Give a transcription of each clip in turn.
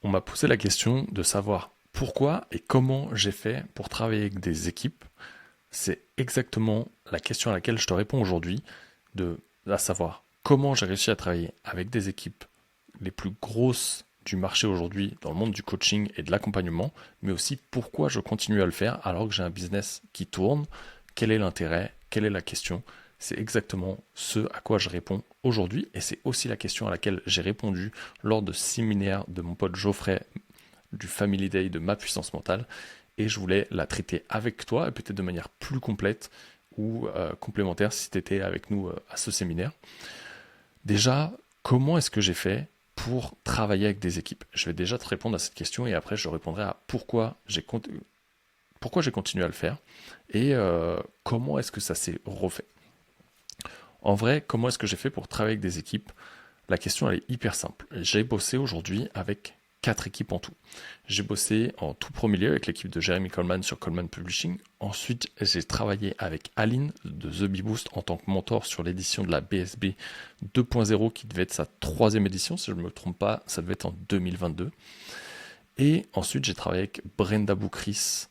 on m'a posé la question de savoir pourquoi et comment j'ai fait pour travailler avec des équipes. C'est exactement la question à laquelle je te réponds aujourd'hui, à savoir comment j'ai réussi à travailler avec des équipes les plus grosses du marché aujourd'hui dans le monde du coaching et de l'accompagnement, mais aussi pourquoi je continue à le faire alors que j'ai un business qui tourne, quel est l'intérêt, quelle est la question. C'est exactement ce à quoi je réponds aujourd'hui et c'est aussi la question à laquelle j'ai répondu lors de séminaire de mon pote Geoffrey du Family Day de ma puissance mentale et je voulais la traiter avec toi et peut-être de manière plus complète ou complémentaire si tu étais avec nous à ce séminaire. Déjà, comment est-ce que j'ai fait pour travailler avec des équipes? Je vais déjà te répondre à cette question et après je répondrai à pourquoi j'ai continué à le faire et comment est-ce que ça s'est refait. En vrai, comment est-ce que j'ai fait pour travailler avec des équipes? La question elle est hyper simple. J'ai bossé aujourd'hui avec 4 équipes en tout. J'ai bossé en tout premier lieu avec l'équipe de Jeremy Coleman sur Coleman Publishing. Ensuite, j'ai travaillé avec Aline de The Bee Boost en tant que mentor sur l'édition de la BSB 2.0 qui devait être sa 3e édition, si je ne me trompe pas, ça devait être en 2022. Et ensuite, j'ai travaillé avec Brenda Boukris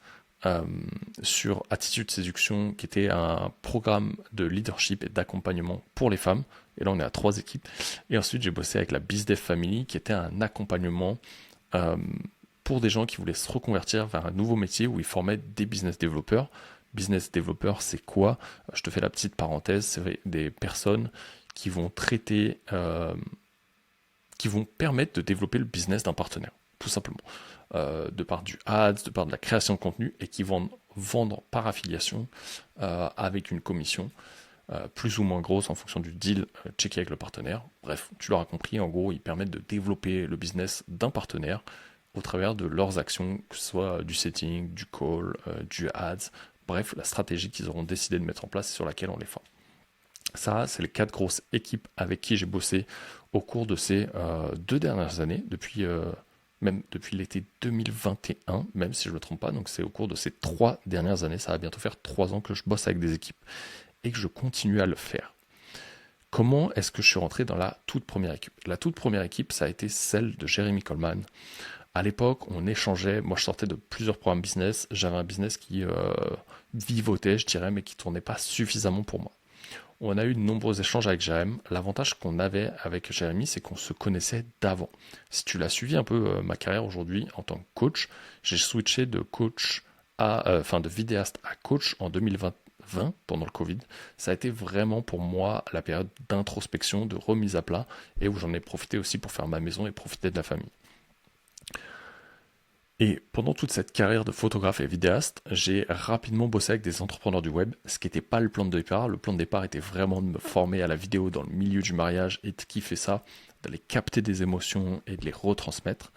sur Attitude Séduction, qui était un programme de leadership et d'accompagnement pour les femmes. Et là, on est à 3 équipes. Et ensuite, j'ai bossé avec la BizDev Family, qui était un accompagnement euh, pour des gens qui voulaient se reconvertir vers un nouveau métier où ils formaient des business développeurs. Business développeurs, c'est quoi? Je te fais la petite parenthèse, c'est des personnes qui vont traiter, qui vont permettre de développer le business d'un partenaire, tout simplement. De par du ads, de par de la création de contenu, et qui vont vendre par affiliation avec une commission plus ou moins grosse en fonction du deal checké avec le partenaire. Bref, tu l'auras compris, en gros, ils permettent de développer le business d'un partenaire au travers de leurs actions, que ce soit du setting, du call, du ads, bref, la stratégie qu'ils auront décidé de mettre en place et sur laquelle on les forme. Ça, c'est les 4 grosses équipes avec qui j'ai bossé au cours de ces 2 dernières années, même depuis l'été 2021, même si je ne me trompe pas. Donc c'est au cours de ces 3 dernières années, ça va bientôt faire 3 ans que je bosse avec des équipes et que je continue à le faire. Comment est-ce que je suis rentré dans la toute première équipe? La toute première équipe, ça a été celle de Jeremy Coleman. À l'époque, on échangeait, moi je sortais de plusieurs programmes business, j'avais un business qui vivotait, je dirais, mais qui tournait pas suffisamment pour moi. On a eu de nombreux échanges avec Jérémy. L'avantage qu'on avait avec Jérémy, c'est qu'on se connaissait d'avant. Si tu l'as suivi un peu ma carrière aujourd'hui en tant que coach, j'ai switché de coach de vidéaste à coach en 2020 pendant le Covid. Ça a été vraiment pour moi la période d'introspection, de remise à plat et où j'en ai profité aussi pour faire ma maison et profiter de la famille. Et pendant toute cette carrière de photographe et vidéaste, j'ai rapidement bossé avec des entrepreneurs du web, ce qui n'était pas le plan de départ. Le plan de départ était vraiment de me former à la vidéo dans le milieu du mariage et de kiffer ça, d'aller capter des émotions et de les retransmettre,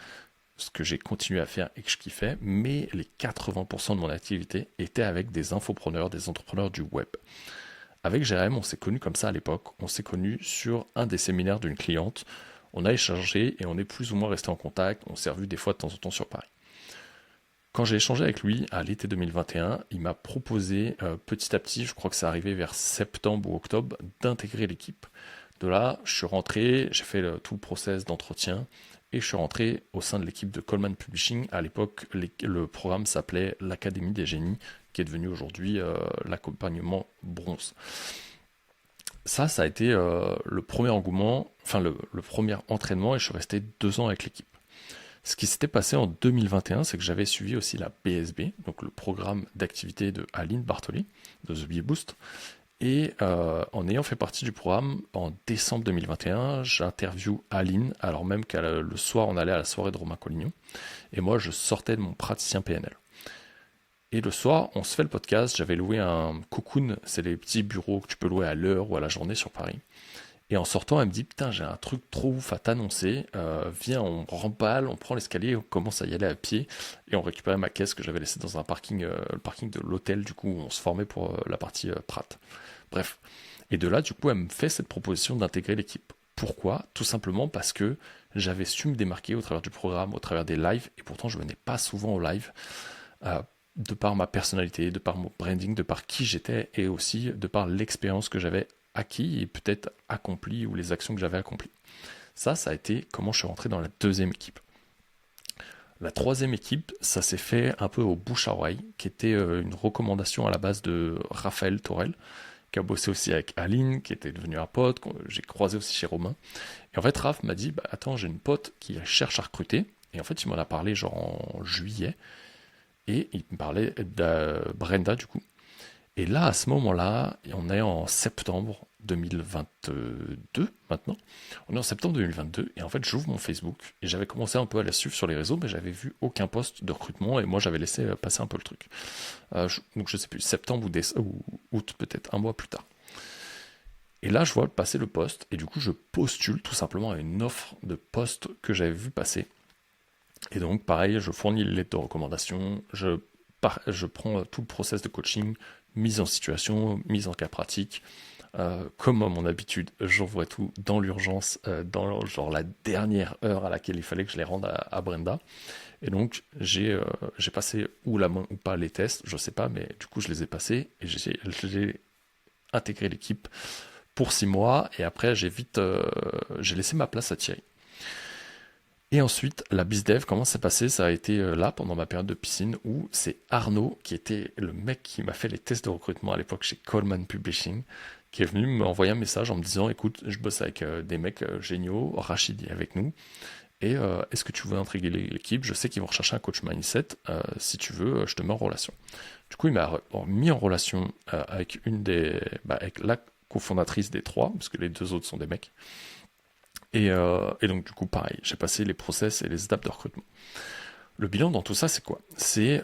ce que j'ai continué à faire et que je kiffais, mais les 80% de mon activité était avec des infopreneurs, des entrepreneurs du web. Avec Jérém, on s'est connus comme ça à l'époque, on s'est connus sur un des séminaires d'une cliente, on a échangé et on est plus ou moins resté en contact, on s'est revus des fois de temps en temps sur Paris. Quand j'ai échangé avec lui à l'été 2021, il m'a proposé petit à petit, je crois que c'est arrivé vers septembre ou octobre, d'intégrer l'équipe. De là, je suis rentré, j'ai fait tout le process d'entretien et je suis rentré au sein de l'équipe de Coleman Publishing. À l'époque, le programme s'appelait l'Académie des génies, qui est devenu aujourd'hui l'accompagnement bronze. Ça a été le premier engouement, enfin le premier entraînement et je suis resté 2 ans avec l'équipe. Ce qui s'était passé en 2021, c'est que j'avais suivi aussi la BSB, donc le programme d'activité de Aline Bartoli, de The Bee Boost. Et en ayant fait partie du programme, en décembre 2021, j'interviewe Aline, alors même le soir, on allait à la soirée de Romain Collignon. Et moi, je sortais de mon praticien PNL. Et le soir, on se fait le podcast. J'avais loué un Cocoon, c'est les petits bureaux que tu peux louer à l'heure ou à la journée sur Paris. Et en sortant, elle me dit, putain, j'ai un truc trop ouf à t'annoncer. Viens, on remballe, on prend l'escalier, on commence à y aller à pied. Et on récupérait ma caisse que j'avais laissée dans un parking, le parking de l'hôtel, du coup, où on se formait pour la partie Prat. Bref. Et de là, du coup, elle me fait cette proposition d'intégrer l'équipe. Pourquoi? Tout simplement parce que j'avais su me démarquer au travers du programme, au travers des lives, et pourtant je venais pas souvent au live, de par ma personnalité, de par mon branding, de par qui j'étais, et aussi de par l'expérience que j'avais acquis et peut-être accompli ou les actions que j'avais accomplies. Ça a été comment je suis rentré dans la 2e équipe. La troisième équipe, ça s'est fait un peu au bouche à oreille, qui était une recommandation à la base de Raphaël Torel, qui a bossé aussi avec Aline, qui était devenu un pote, que j'ai croisé aussi chez Romain. Et en fait, Raph m'a dit, bah, attends, j'ai une pote qui cherche à recruter. Et en fait, il m'en a parlé genre en juillet. Et il me parlait de Brenda, du coup. Et là, à ce moment-là, on est en septembre 2022 maintenant. On est en septembre 2022 et en fait, j'ouvre mon Facebook et j'avais commencé un peu à la suivre sur les réseaux, mais j'avais vu aucun post de recrutement et moi, j'avais laissé passer un peu le truc. Donc, je sais plus, septembre ou août peut-être, un mois plus tard. Et là, je vois passer le post et du coup, je postule tout simplement à une offre de poste que j'avais vu passer. Et donc, pareil, je fournis les lettres de recommandation, je prends tout le process de coaching, mise en situation, mise en cas pratique. Comme à mon habitude, j'envoie tout dans l'urgence, dans genre la dernière heure à laquelle il fallait que je les rende à Brenda. Et donc, j'ai passé ou la main ou pas les tests, je sais pas, mais du coup, je les ai passés et j'ai intégré l'équipe pour 6 mois. Et après, j'ai laissé ma place à Thierry. Et ensuite, la BizDev, comment ça s'est passé? Ça a été là, pendant ma période de piscine, où c'est Arnaud, qui était le mec qui m'a fait les tests de recrutement à l'époque chez Coleman Publishing, qui est venu m'envoyer un message en me disant, écoute, je bosse avec des mecs géniaux, Rachid est avec nous, et est-ce que tu veux intégrer l'équipe? Je sais qu'ils vont rechercher un coach mindset, si tu veux, je te mets en relation. Du coup, il m'a mis en relation avec avec la cofondatrice des trois, parce que les deux autres sont des mecs. Et donc, du coup, pareil, j'ai passé les process et les étapes de recrutement. Le bilan dans tout ça, c'est quoi? C'est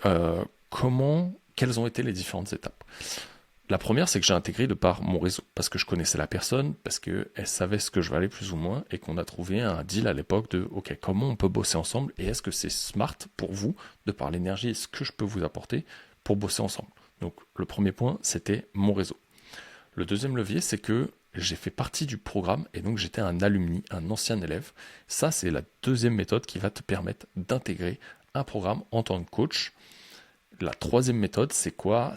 quelles ont été les différentes étapes? La première, c'est que j'ai intégré de par mon réseau, parce que je connaissais la personne, parce qu'elle savait ce que je valais plus ou moins, et qu'on a trouvé un deal à l'époque de, ok, comment on peut bosser ensemble, et est-ce que c'est smart pour vous, de par l'énergie et ce que je peux vous apporter, pour bosser ensemble? Donc, le premier point, c'était mon réseau. Le deuxième levier, c'est que j'ai fait partie du programme et donc j'étais un alumni, un ancien élève. Ça, c'est la deuxième méthode qui va te permettre d'intégrer un programme en tant que coach. La troisième méthode, c'est quoi?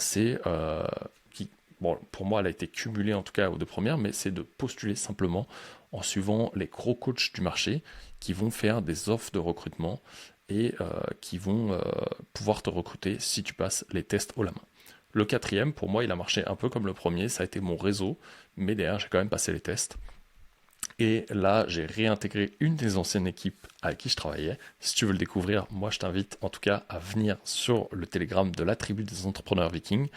Bon, pour moi, elle a été cumulée en tout cas aux deux premières, mais c'est de postuler simplement en suivant les gros coachs du marché qui vont faire des offres de recrutement et qui vont pouvoir te recruter si tu passes les tests haut la main. Le quatrième, pour moi, il a marché un peu comme le premier, ça a été mon réseau, mais derrière, j'ai quand même passé les tests. Et là, j'ai réintégré une des anciennes équipes avec qui je travaillais. Si tu veux le découvrir, moi, je t'invite en tout cas à venir sur le Telegram de la tribu des entrepreneurs vikings.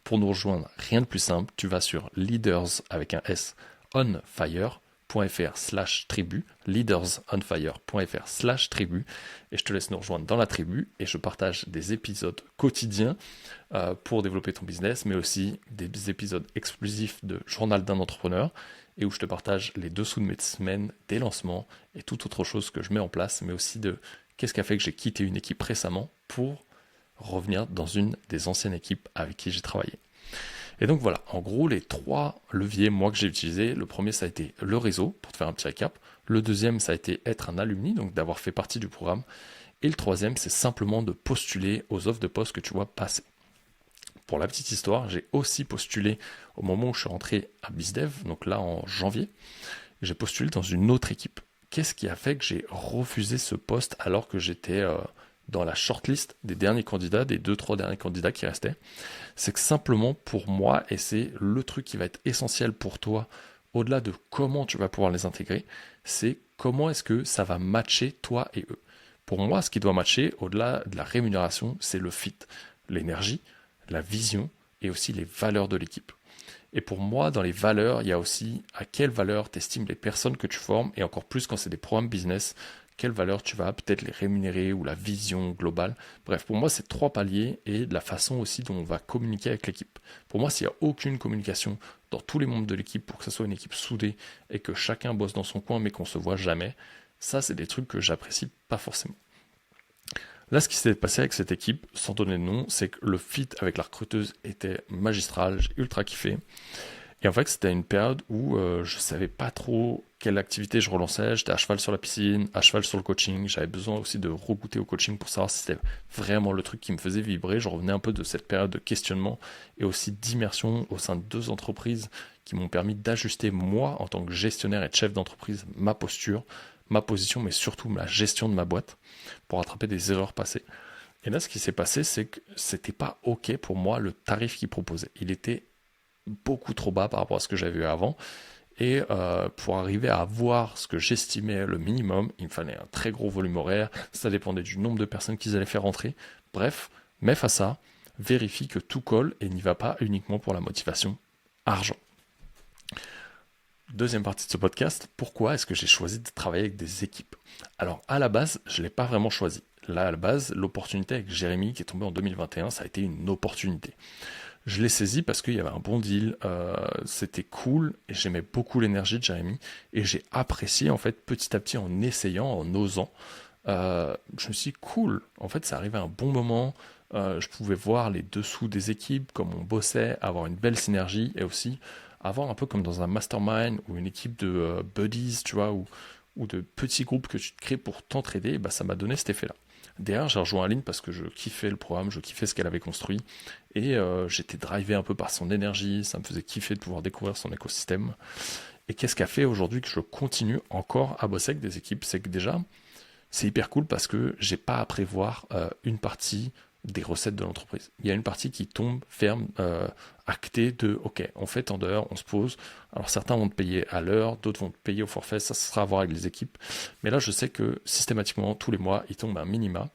Pour nous rejoindre, rien de plus simple, tu vas sur leaders avec un S on fire.fr/tribu, leadersonfire.fr/tribu, et je te laisse nous rejoindre dans la tribu et je partage des épisodes quotidiens pour développer ton business, mais aussi des épisodes exclusifs de Journal d'un entrepreneur et où je te partage les dessous de mes semaines, des lancements et toute autre chose que je mets en place, mais aussi de qu'est-ce qui a fait que j'ai quitté une équipe récemment pour revenir dans une des anciennes équipes avec qui j'ai travaillé. Et donc voilà, en gros, les trois leviers, moi, que j'ai utilisés, le premier, ça a été le réseau, pour te faire un petit récap. Le deuxième, ça a été être un alumni, donc d'avoir fait partie du programme. Et le troisième, c'est simplement de postuler aux offres de poste que tu vois passer. Pour la petite histoire, j'ai aussi postulé au moment où je suis rentré à BizDev, donc là en janvier, j'ai postulé dans une autre équipe. Qu'est-ce qui a fait que j'ai refusé ce poste alors que j'étais dans la shortlist des derniers candidats, des 2-3 derniers candidats qui restaient? C'est que simplement pour moi, et c'est le truc qui va être essentiel pour toi, au-delà de comment tu vas pouvoir les intégrer, c'est comment est-ce que ça va matcher toi et eux. Pour moi, ce qui doit matcher, au-delà de la rémunération, c'est le fit, l'énergie, la vision et aussi les valeurs de l'équipe. Et pour moi, dans les valeurs, il y a aussi à quelle valeur tu estimes les personnes que tu formes, et encore plus quand c'est des programmes business, quelle valeur tu vas peut-être les rémunérer ou la vision globale. Bref, pour moi, c'est trois paliers et de la façon aussi dont on va communiquer avec l'équipe. Pour moi, s'il n'y a aucune communication dans tous les membres de l'équipe pour que ce soit une équipe soudée et que chacun bosse dans son coin mais qu'on se voit jamais, ça, c'est des trucs que j'apprécie pas forcément. Là, ce qui s'est passé avec cette équipe, sans donner de nom, c'est que le fit avec la recruteuse était magistral, j'ai ultra kiffé. Et en fait, c'était une période où je savais pas trop quelle activité je relançais. J'étais à cheval sur la piscine, à cheval sur le coaching. J'avais besoin aussi de regoûter au coaching pour savoir si c'était vraiment le truc qui me faisait vibrer. Je revenais un peu de cette période de questionnement et aussi d'immersion au sein de deux entreprises qui m'ont permis d'ajuster moi, en tant que gestionnaire et chef d'entreprise, ma posture, ma position, mais surtout la gestion de ma boîte pour rattraper des erreurs passées. Et là, ce qui s'est passé, c'est que c'était pas OK pour moi le tarif qu'il proposait. Il était beaucoup trop bas par rapport à ce que j'avais eu avant. Et pour arriver à avoir ce que j'estimais le minimum, il me fallait un très gros volume horaire, ça dépendait du nombre de personnes qu'ils allaient faire rentrer. Bref, mais face à ça, vérifie que tout colle et n'y va pas uniquement pour la motivation argent. Deuxième partie de ce podcast, pourquoi est-ce que j'ai choisi de travailler avec des équipes? Alors à la base, je ne l'ai pas vraiment choisi. Là, à la base, l'opportunité avec Jérémy qui est tombé en 2021, ça a été une opportunité. Je l'ai saisi parce qu'il y avait un bon deal, c'était cool, et j'aimais beaucoup l'énergie de Jérémy, et j'ai apprécié en fait petit à petit en essayant, en osant. Je me suis dit, cool, en fait ça arrivait à un bon moment, je pouvais voir les dessous des équipes, comme on bossait, avoir une belle synergie, et aussi avoir un peu comme dans un mastermind ou une équipe de buddies, tu vois, ou de petits groupes que tu te crées pour t'entraider, et bah, ça m'a donné cet effet-là. Derrière, j'ai rejoint Aline parce que je kiffais le programme, je kiffais ce qu'elle avait construit et j'étais drivé un peu par son énergie, ça me faisait kiffer de pouvoir découvrir son écosystème. Et qu'est-ce qu'a fait aujourd'hui que je continue encore à bosser avec des équipes? C'est que déjà, c'est hyper cool parce que j'ai pas à prévoir une partie des recettes de l'entreprise. Il y a une partie qui tombe ferme, actée de OK, on fait tant d'heures, on se pose. Alors certains vont te payer à l'heure, d'autres vont te payer au forfait, ça sera à voir avec les équipes. Mais là, je sais que systématiquement, tous les mois, il tombe un minima.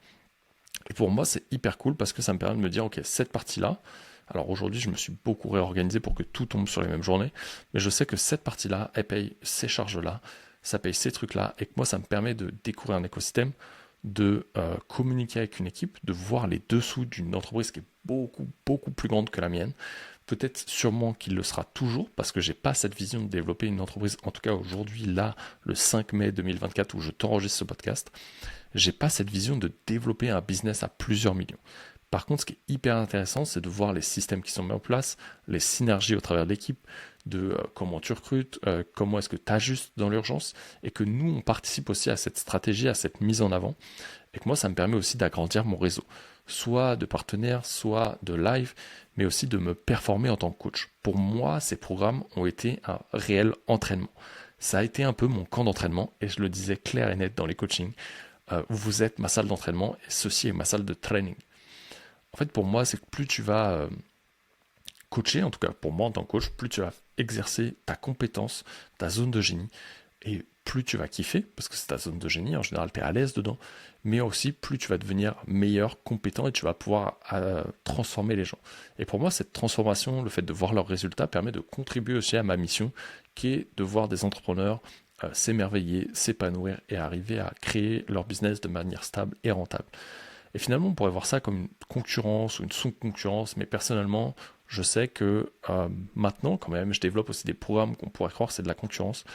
Et pour moi, c'est hyper cool parce que ça me permet de me dire OK, cette partie-là, alors aujourd'hui, je me suis beaucoup réorganisé pour que tout tombe sur les mêmes journées, mais je sais que cette partie-là, elle paye ces charges-là, ça paye ces trucs-là, et que moi, ça me permet de découvrir un écosystème, de communiquer avec une équipe, de voir les dessous d'une entreprise qui est beaucoup, beaucoup plus grande que la mienne. Peut-être sûrement qu'il le sera toujours, parce que j'ai pas cette vision de développer une entreprise, en tout cas aujourd'hui, là, le 5 mai 2024, où je t'enregistre ce podcast, j'ai pas cette vision de développer un business à plusieurs millions. Par contre, ce qui est hyper intéressant, c'est de voir les systèmes qui sont mis en place, les synergies au travers de l'équipe, de comment tu recrutes, comment est-ce que tu ajustes dans l'urgence, et que nous, on participe aussi à cette stratégie, à cette mise en avant, et que moi, ça me permet aussi d'agrandir mon réseau, soit de partenaires, soit de live, mais aussi de me performer en tant que coach. Pour moi, ces programmes ont été un réel entraînement. Ça a été un peu mon camp d'entraînement, et je le disais clair et net dans les coachings, vous êtes ma salle d'entraînement, et ceci est ma salle de training. En fait, pour moi, c'est que plus tu vas coacher, en tout cas pour moi en tant que coach, plus tu vas exercer ta compétence, ta zone de génie, et plus tu vas kiffer, parce que c'est ta zone de génie, en général tu es à l'aise dedans, mais aussi plus tu vas devenir meilleur, compétent, et tu vas pouvoir transformer les gens. Et pour moi, cette transformation, le fait de voir leurs résultats, permet de contribuer aussi à ma mission, qui est de voir des entrepreneurs s'émerveiller, s'épanouir, et arriver à créer leur business de manière stable et rentable. Et finalement, on pourrait voir ça comme une concurrence ou une sous-concurrence, mais personnellement, je sais que maintenant, quand même, je développe aussi des programmes qu'on pourrait croire que c'est de la concurrence.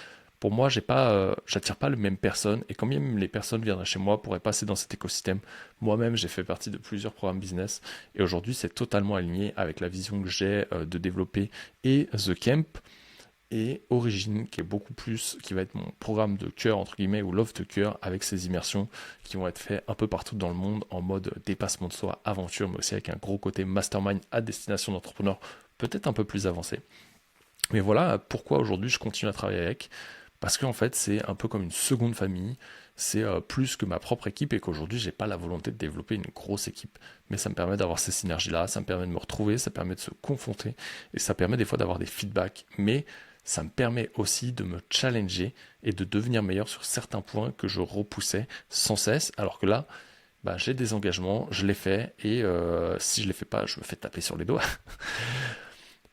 Pour moi, j'attire pas les mêmes personnes, et quand même les personnes viendraient chez moi pourraient passer dans cet écosystème. Moi-même, j'ai fait partie de plusieurs programmes business, et aujourd'hui, c'est totalement aligné avec la vision que j'ai de développer et The Camp, et Origine, qui est beaucoup plus, qui va être mon programme de cœur, entre guillemets, ou love de cœur, avec ces immersions qui vont être faites un peu partout dans le monde, en mode dépassement de soi, aventure, mais aussi avec un gros côté mastermind à destination d'entrepreneurs, peut-être un peu plus avancé. Mais voilà pourquoi aujourd'hui je continue à travailler avec, parce qu'en fait c'est un peu comme une seconde famille, c'est plus que ma propre équipe, et qu'aujourd'hui j'ai pas la volonté de développer une grosse équipe, mais ça me permet d'avoir ces synergies-là, ça me permet de me retrouver, ça permet de se confronter, et ça permet des fois d'avoir des feedbacks, mais ça me permet aussi de me challenger et de devenir meilleur sur certains points que je repoussais sans cesse, alors que là, bah, j'ai des engagements, je les fais, et si je les fais pas, je me fais taper sur les doigts.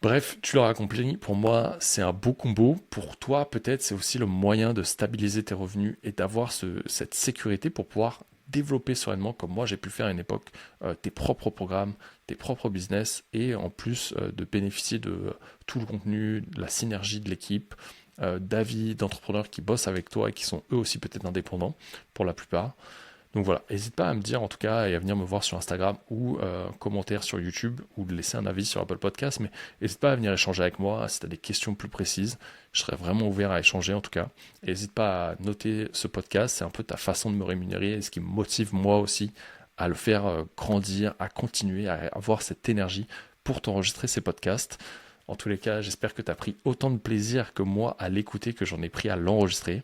Bref, tu l'auras compris, pour moi, c'est un beau combo. Pour toi, peut-être, c'est aussi le moyen de stabiliser tes revenus et d'avoir cette sécurité pour pouvoir développer sereinement, comme moi j'ai pu le faire à une époque, tes propres programmes, tes propres business, et en plus de bénéficier de tout le contenu, de la synergie de l'équipe, d'avis d'entrepreneurs qui bossent avec toi et qui sont eux aussi peut-être indépendants pour la plupart. Donc voilà, n'hésite pas à me dire en tout cas, et à venir me voir sur Instagram ou commentaire sur YouTube, ou de laisser un avis sur Apple Podcast, mais n'hésite pas à venir échanger avec moi si tu as des questions plus précises. Je serais vraiment ouvert à échanger en tout cas. Et n'hésite pas à noter ce podcast, c'est un peu ta façon de me rémunérer et ce qui me motive moi aussi à le faire grandir, à continuer, à avoir cette énergie pour t'enregistrer ces podcasts. En tous les cas, j'espère que tu as pris autant de plaisir que moi à l'écouter que j'en ai pris à l'enregistrer.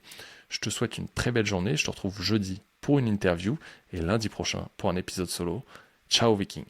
Je te souhaite une très belle journée. Je te retrouve jeudi pour une interview et lundi prochain pour un épisode solo. Ciao Viking!